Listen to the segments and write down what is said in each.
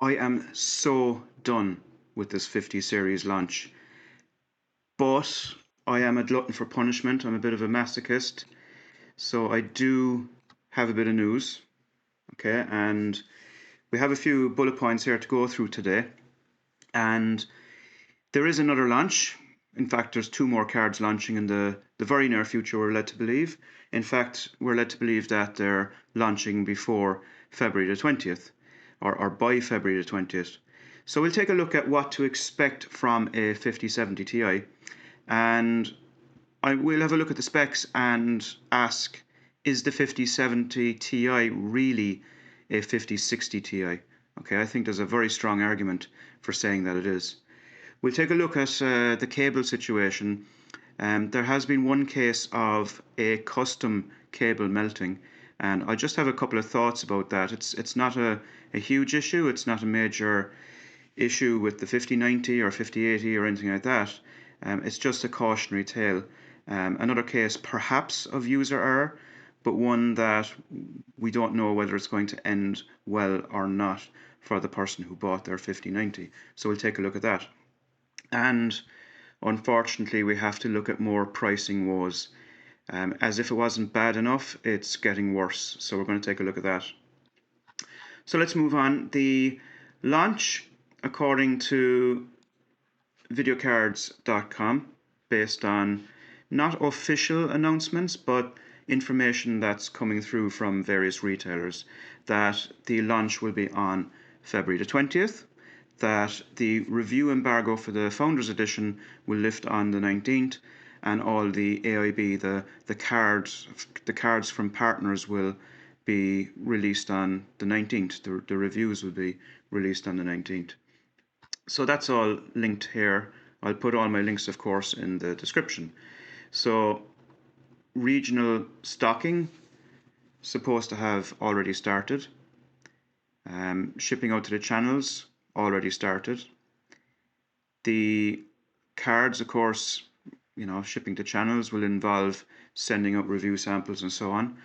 I am so done with this 50 series launch, but I am a glutton for punishment. I'm a bit of a masochist, so I do have a bit of news, okay? And we have a few bullet points here to go through today. And there is another launch. In fact, there's two more cards launching in the very near future, we're led to believe. In fact, we're led to believe that they're launching before February the 20th, or by February the 20th. So we'll take a look at what to expect from a 5070 Ti, and we'll have a look at the specs and ask, is the 5070 Ti really a 5060 Ti? Okay, I think there's a very strong argument for saying that it is. We'll take a look at the cable situation. There has been one case of a custom cable melting, and I just have a couple of thoughts about that. It's not a huge issue. It's not a major issue with the 5090 or 5080 or anything like that. It's just a cautionary tale. Another case perhaps of user error, but one that we don't know whether it's going to end well or not for the person who bought their 5090. So we'll take a look at that. And unfortunately, we have to look at more pricing woes. As if it wasn't bad enough, it's getting worse. So we're going to take a look at that. So let's move on. The launch, according to videocards.com, based on not official announcements, but information that's coming through from various retailers, that the launch will be on February the 20th, that the review embargo for the Founders Edition will lift on the 19th, and all the AIB, the cards from partners will be released on the 19th. The reviews will be released on the 19th. So that's all linked here. I'll put all my links, of course, in the description. So regional stocking supposed to have already started. Shipping out to the channels already started. The cards, of course, shipping to channels will involve sending out review samples and so on.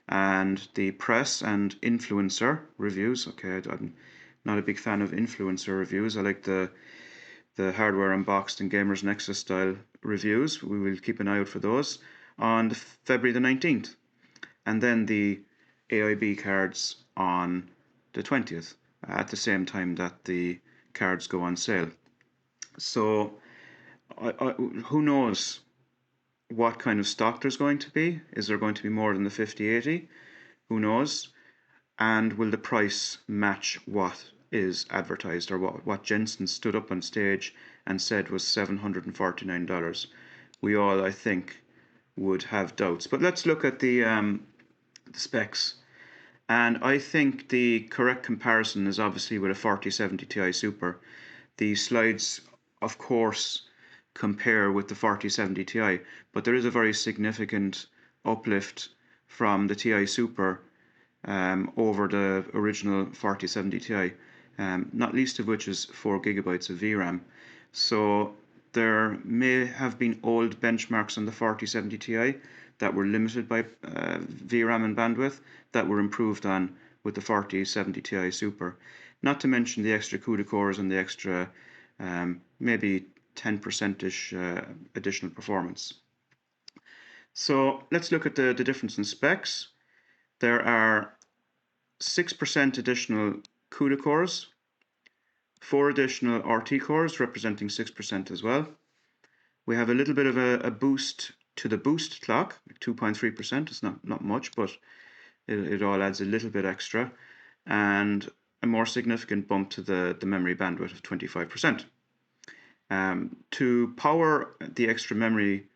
And the press and influencer reviews. Okay, I'm not a big fan of influencer reviews. I like the hardware unboxed and Gamers Nexus style reviews. We will keep an eye out for those on February the 19th. And then the AIB cards on the 20th, at the same time that the cards go on sale. So who knows what kind of stock there's going to be? Is there going to be more than the 5080? Who knows? And will the price match what is advertised, or what Jensen stood up on stage and said was $749? We all, I think, would have doubts. But let's look at the specs. And I think the correct comparison is obviously with a 4070 Ti Super. The slides, of course, compare with the 4070 Ti, but there is a very significant uplift from the Ti Super over the original 4070 Ti, not least of which is 4 gigabytes of VRAM. So there may have been old benchmarks on the 4070 Ti that were limited by VRAM and bandwidth that were improved on with the 4070 Ti Super. Not to mention the extra CUDA cores and the extra maybe 10%-ish additional performance. So let's look at the difference in specs. There are 6% additional CUDA cores, 4 additional RT cores representing 6% as well. We have a little bit of a boost to the boost clock, 2.3%. It's not much, but it all adds a little bit extra, and a more significant bump to the memory bandwidth of 25%. To power the extra memory,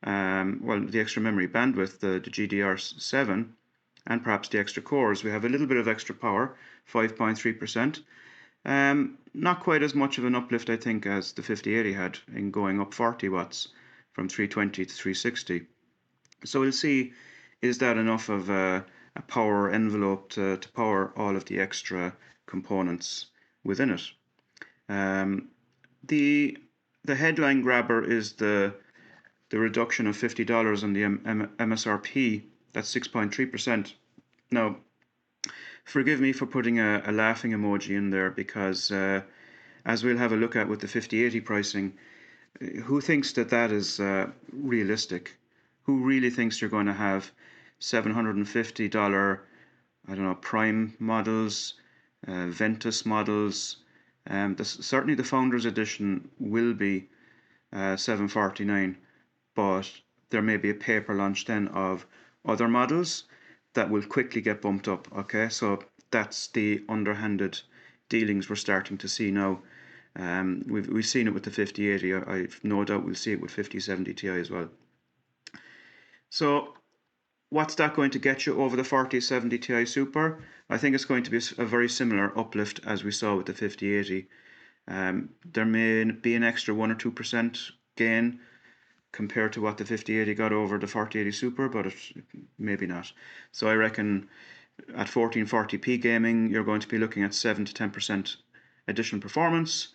the extra memory bandwidth, the GDR7, and perhaps the extra cores, we have a little bit of extra power, 5.3%. Not quite as much of an uplift, I think, as the 5080 had in going up 40 watts from 320 to 360. So we'll see, is that enough of a power envelope to power all of the extra components within it. The headline grabber is the reduction of $50 on the MSRP. That's 6.3%. Now, Forgive me for putting a laughing emoji in there because as we'll have a look at with the 5080 pricing, who thinks that that is realistic? Who really thinks you're going to have $750, I don't know, Prime models, Ventus models? Certainly the Founders Edition will be $749, but there may be a paper launch then of other models that will quickly get bumped up. Okay, so that's the underhanded dealings we're starting to see now. We've seen it with the 5080. I've no doubt we'll see it with 5070 Ti as well. So what's that going to get you over the 4070 Ti Super? I think it's going to be a very similar uplift as we saw with the 5080. There may be an extra 1 or 2% gain compared to what the 5080 got over the 4080 Super, but maybe not. So I reckon at 1440p gaming, you're going to be looking at 7 to 10% additional performance.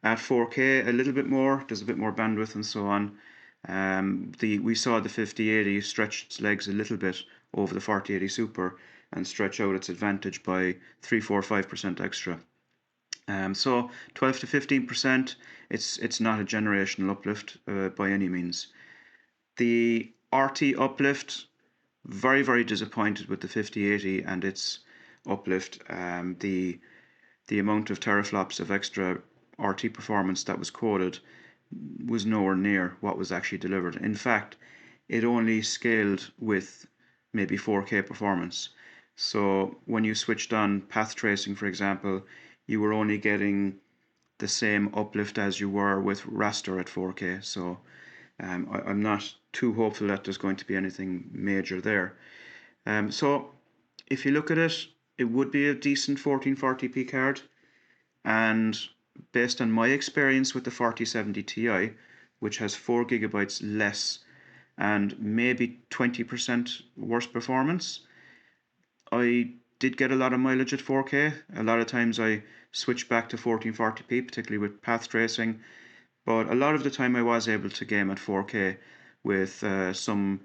At 4K, a little bit more. There's a bit more bandwidth and so on. We saw the 5080 stretch its legs a little bit over the 4080 Super and stretch out its advantage by 3, 4, 5% extra. So 12 to 15%, it's not a generational uplift by any means. The RT uplift, very, very disappointed with the 5080 and its uplift. The amount of teraflops of extra RT performance that was quoted was nowhere near what was actually delivered. In fact, it only scaled with maybe 4K performance. So when you switched on path tracing, for example, you were only getting the same uplift as you were with raster at 4K. So I'm not too hopeful that there's going to be anything major there. So if you look at it, it would be a decent 1440p card. And based on my experience with the 4070 Ti, which has 4 gigabytes less and maybe 20% worse performance, I did get a lot of mileage at 4K. A lot of times I switched back to 1440p, particularly with path tracing. But a lot of the time I was able to game at 4K with some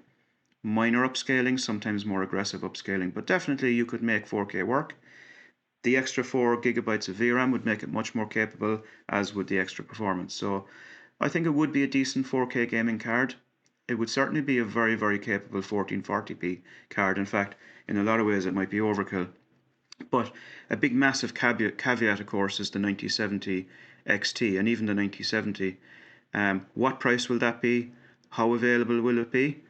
minor upscaling, sometimes more aggressive upscaling. But definitely you could make 4K work. The extra 4 gigabytes of VRAM would make it much more capable, as would the extra performance. So I think it would be a decent 4K gaming card. It would certainly be a very, very capable 1440p card. In fact, in a lot of ways it might be overkill. But a big massive caveat of course is the 9070 XT and even the 9070. What price will that be? How available will it be?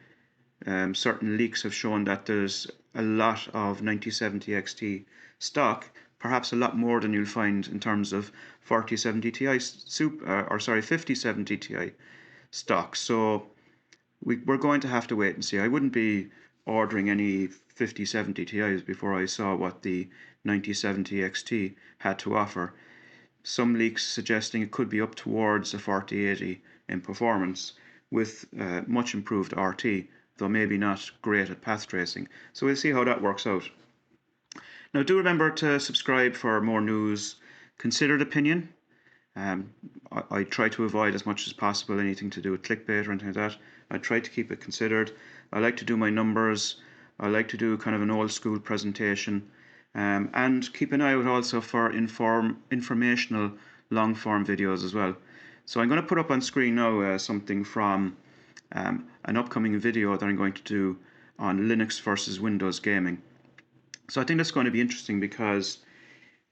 Certain leaks have shown that there's a lot of 9070 XT stock, perhaps a lot more than you'll find in terms of 4070 Ti 5070 Ti stock. So we're going to have to wait and see. I wouldn't be ordering any 5070 Ti's before I saw what the 9070 XT had to offer. Some leaks suggesting it could be up towards a 4080 in performance with much improved RT, though maybe not great at path tracing. So we'll see how that works out. Now do remember to subscribe for more news. Considered opinion. I try to avoid as much as possible anything to do with clickbait or anything like that. I try to keep it considered. I like to do my numbers. I like to do kind of an old school presentation. And keep an eye out also for informational long form videos as well. So I'm going to put up on screen now something from an upcoming video that I'm going to do on Linux versus Windows gaming. So I think that's going to be interesting because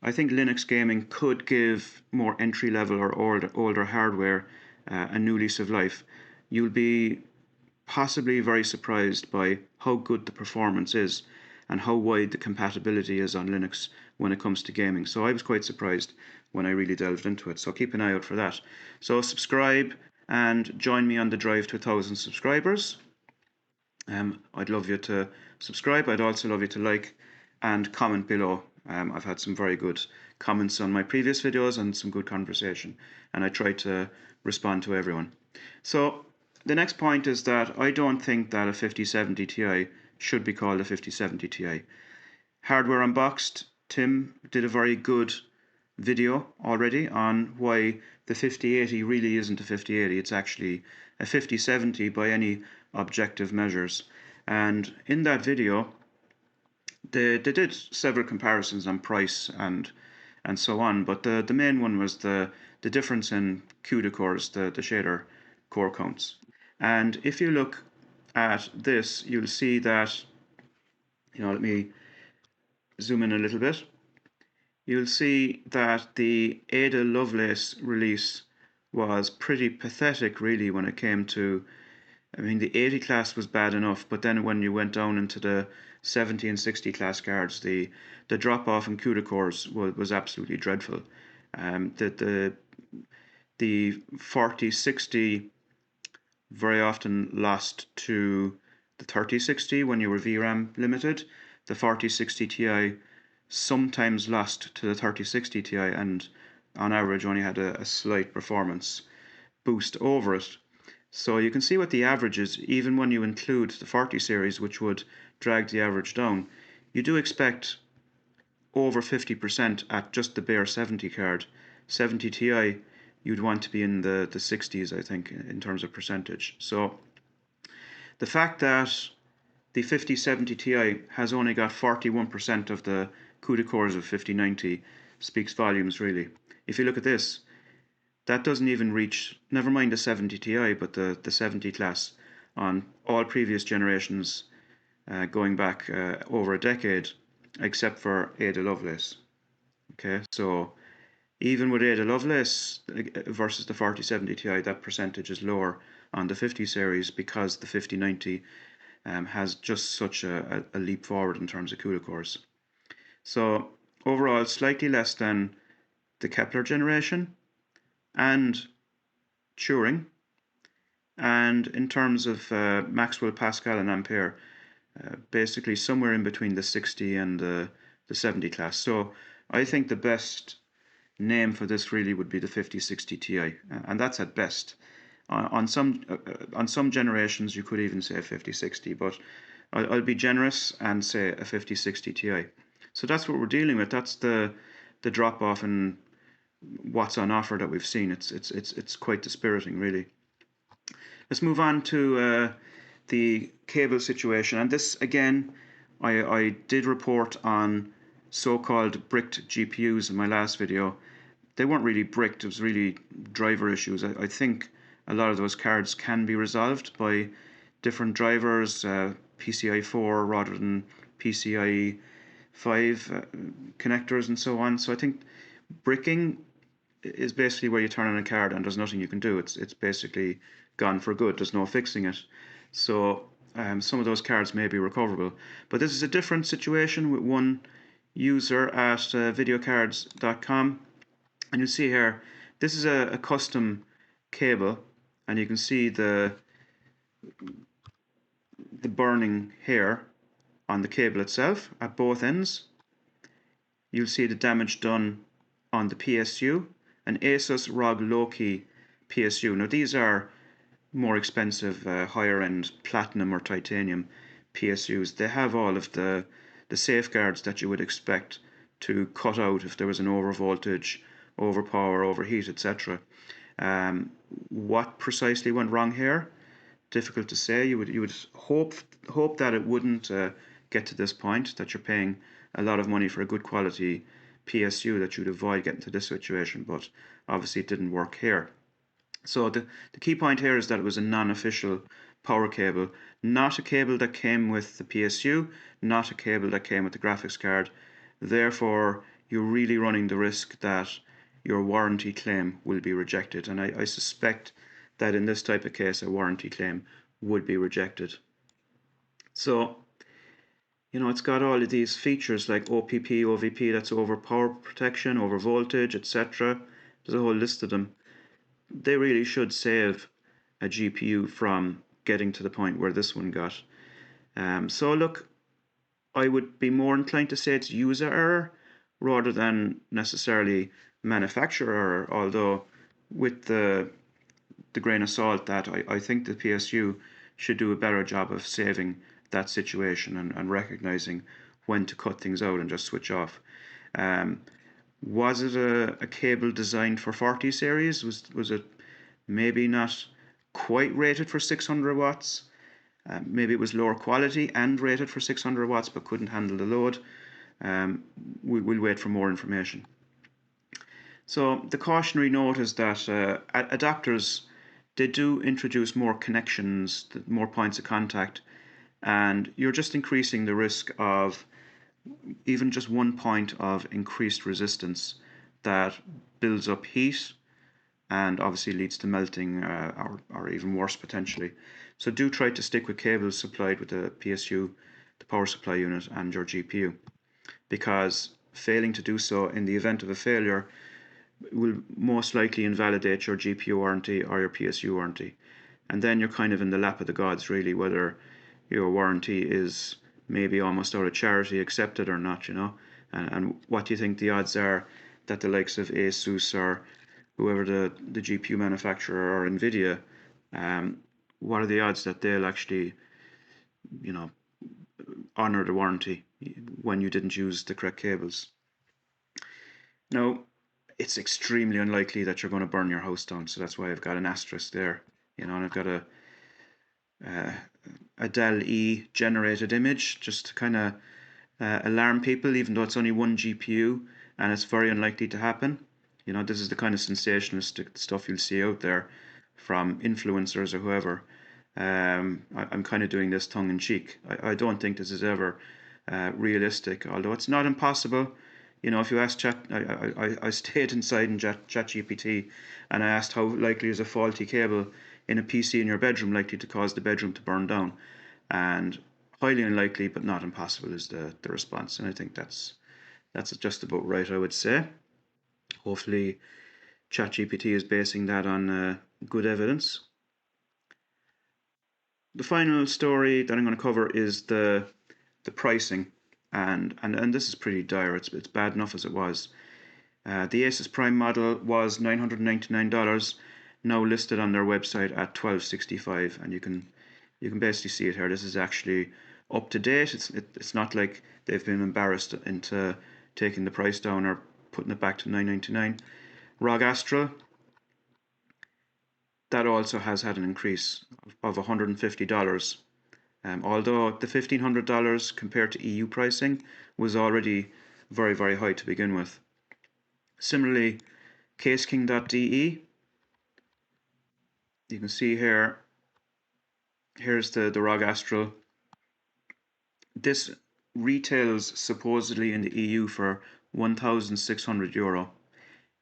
I think Linux gaming could give more entry level or older hardware a new lease of life. You'll be possibly very surprised by how good the performance is and how wide the compatibility is on Linux when it comes to gaming. So I was quite surprised when I really delved into it. So keep an eye out for that. So subscribe and join me on the drive to 1,000 subscribers. I'd love you to subscribe. I'd also love you to like and comment below. I've had some very good comments on my previous videos and some good conversation, and I try to respond to everyone. So the next point is that I don't think that a 5070 Ti should be called a 5070 Ti. Hardware Unboxed, Tim did a very good video already on why the 5080 really isn't a 5080. It's actually a 5070 by any objective measures. And in that video, They did several comparisons on price and so on, but the main one was the difference in CUDA cores, the shader core counts. And if you look at this, you'll see that, let me zoom in a little bit. You'll see that the Ada Lovelace release was pretty pathetic, really, when it came to, I mean, the 80 class was bad enough, but then when you went down into the 70 and 60 class cards, the drop off in CUDA cores was absolutely dreadful. The 4060 very often lost to the 3060 when you were VRAM limited. The 4060 Ti sometimes lost to the 3060 Ti and on average only had a slight performance boost over it. So you can see what the average is, even when you include the 40 series, which would drag the average down. You do expect over 50% at just the bare 70 card. 70 Ti, you'd want to be in the 60s, I think, in terms of percentage. So the fact that the 5070 Ti has only got 41% of the CUDA cores of 5090 speaks volumes, really. If you look at this, that doesn't even reach, never mind the 70 Ti, but the 70 class on all previous generations going back over a decade, except for Ada Lovelace. Okay, so even with Ada Lovelace versus the 4070 Ti, that percentage is lower on the 50 series because the 5090 has just such a leap forward in terms of CUDA cores. So overall, slightly less than the Kepler generation and Turing. And in terms of Maxwell, Pascal, and Ampere, basically somewhere in between the 60 and the 70 class. So I think the best name for this really would be the 5060 Ti, and that's at best. On some generations, you could even say a 5060, but I'll be generous and say a 5060 Ti. So that's what we're dealing with. That's the drop off in what's on offer that we've seen. It's quite dispiriting, really. Let's move on to the cable situation, and this again, I did report on so-called bricked GPUs in my last video. They weren't really bricked, it was really driver issues. I think a lot of those cards can be resolved by different drivers, PCI 4 rather than PCI 5 connectors and so on. So I think bricking is basically where you turn on a card and there's nothing you can do. It's basically gone for good. There's no fixing it. So some of those cards may be recoverable. But this is a different situation with one user at videocards.com. And you see here, this is a custom cable, and you can see the burning here on the cable itself at both ends. You'll see the damage done on the PSU, an Asus ROG Loki PSU. Now these are more expensive, higher end platinum or titanium PSUs. They have all of the safeguards that you would expect to cut out if there was an overvoltage, overpower, overheat, etc. What precisely went wrong here? Difficult to say. You would hope that it wouldn't get to this point, that you're paying a lot of money for a good quality PSU, that you'd avoid getting to this situation, but obviously it didn't work here. So the key point here is that it was a non-official power cable, not a cable that came with the PSU, not a cable that came with the graphics card. Therefore, you're really running the risk that your warranty claim will be rejected. And I suspect that in this type of case, a warranty claim would be rejected. So, it's got all of these features like OPP, OVP, that's over power protection, over voltage, etc. There's a whole list of them. They really should save a GPU from getting to the point where this one got. So look, I would be more inclined to say it's user error rather than necessarily manufacturer error, although with the grain of salt that I think the PSU should do a better job of saving that situation and recognizing when to cut things out and just switch off. Was it a cable designed for 40 series? Was it maybe not quite rated for 600 watts? Maybe it was lower quality and rated for 600 watts but couldn't handle the load. We'll wait for more information. So the cautionary note is that adapters, they do introduce more connections, more points of contact, and you're just increasing the risk of even just 1 point of increased resistance that builds up heat and obviously leads to melting or even worse potentially. So do try to stick with cables supplied with the PSU, the power supply unit, and your GPU, because failing to do so in the event of a failure will most likely invalidate your GPU warranty or your PSU warranty. And then you're kind of in the lap of the gods, really, whether your warranty is maybe almost out of charity accepted or not, you know. And what do you think the odds are that the likes of ASUS or whoever the GPU manufacturer or NVIDIA, what are the odds that they'll actually, you know, honor the warranty when you didn't use the correct cables? Now, it's extremely unlikely that you're going to burn your house down, so that's why I've got an asterisk there, you know, and I've got a Dell E generated image just to kind of alarm people, even though it's only one GPU and it's very unlikely to happen. You know, this is the kind of sensationalistic stuff you'll see out there from influencers or whoever. I'm kind of doing this tongue in cheek. I don't think this is ever realistic, although it's not impossible. You know, if you ask I stayed inside in ChatGPT and I asked how likely is a faulty cable in a PC in your bedroom likely to cause the bedroom to burn down, and highly unlikely but not impossible is the response, and I think that's just about right, I would say. Hopefully ChatGPT is basing that on good evidence. The final story that I'm going to cover is the pricing, and this is pretty dire. It's bad enough as it was. The Asus Prime model was $999, now listed on their website at $1,265, and you can basically see it here. This is actually up to date. It's not like they've been embarrassed into taking the price down or putting it back to $999. ROG Astral, that also has had an increase of $150. Although the $1,500 compared to EU pricing was already very, very high to begin with. Similarly, CaseKing.de, you can see here, here's the ROG Astral. This retails supposedly in the EU for €1,600.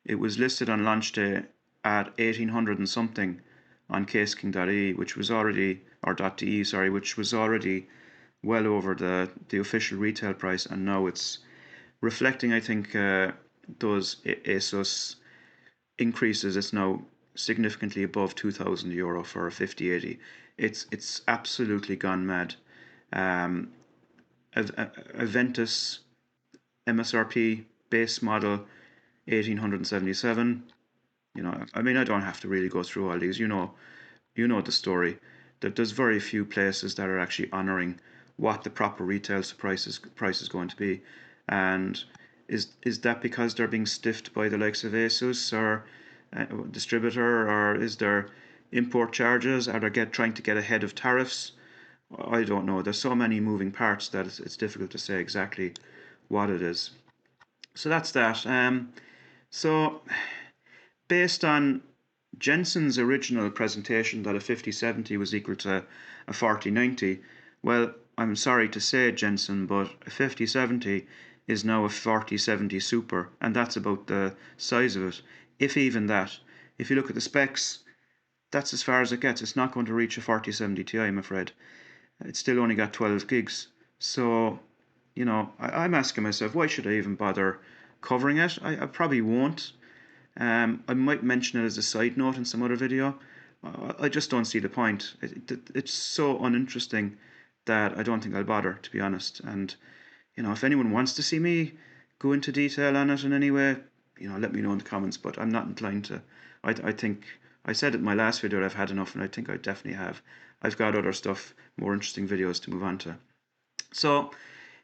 It was listed on launch day at 1,800 and something on CaseKing.de, which was already, or .de, sorry, which was already well over the official retail price, and now it's reflecting, I think, those ASUS increases. It's now significantly above €2,000 for a 5080. It's absolutely gone mad. Aventus MSRP base model 1,877. You know, I mean, I don't have to really go through all these. You know the story. That there's very few places that are actually honouring what the proper retail price is going to be, and is that because they're being stiffed by the likes of ASUS or distributor, or is there import charges? Are they trying to get ahead of tariffs? I don't know. There's so many moving parts that it's difficult to say exactly what it is. So that's that. So based on Jensen's original presentation that a 5070 was equal to a 4090, well, I'm sorry to say, Jensen, but a 5070 is now a 4070 Super, and that's about the size of it, if even that. If you look at the specs, that's as far as it gets. It's not going to reach a 4070 Ti, I'm afraid. It's still only got 12 gigs. So, you know, I'm asking myself, why should I even bother covering it? I probably won't. I might mention it as a side note in some other video. I just don't see the point. It's so uninteresting that I don't think I'll bother, to be honest. And, you know, if anyone wants to see me go into detail on it in any way, you know, let me know in the comments, but I'm not inclined to. I think I said it in my last video that I've had enough, and I think I definitely have. I've got other stuff, more interesting videos to move on to. So,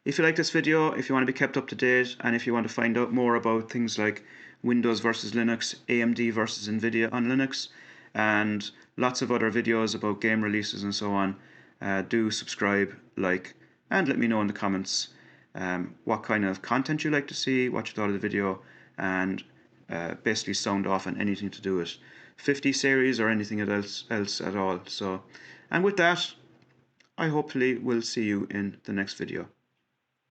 if you like this video, if you want to be kept up to date, and if you want to find out more about things like Windows versus Linux, AMD versus NVIDIA on Linux, and lots of other videos about game releases and so on, do subscribe, like, and let me know in the comments what kind of content you like to see, what you thought of the video, and basically sound off on anything to do with 50 series or anything else at all. So, and with that, I hopefully will see you in the next video.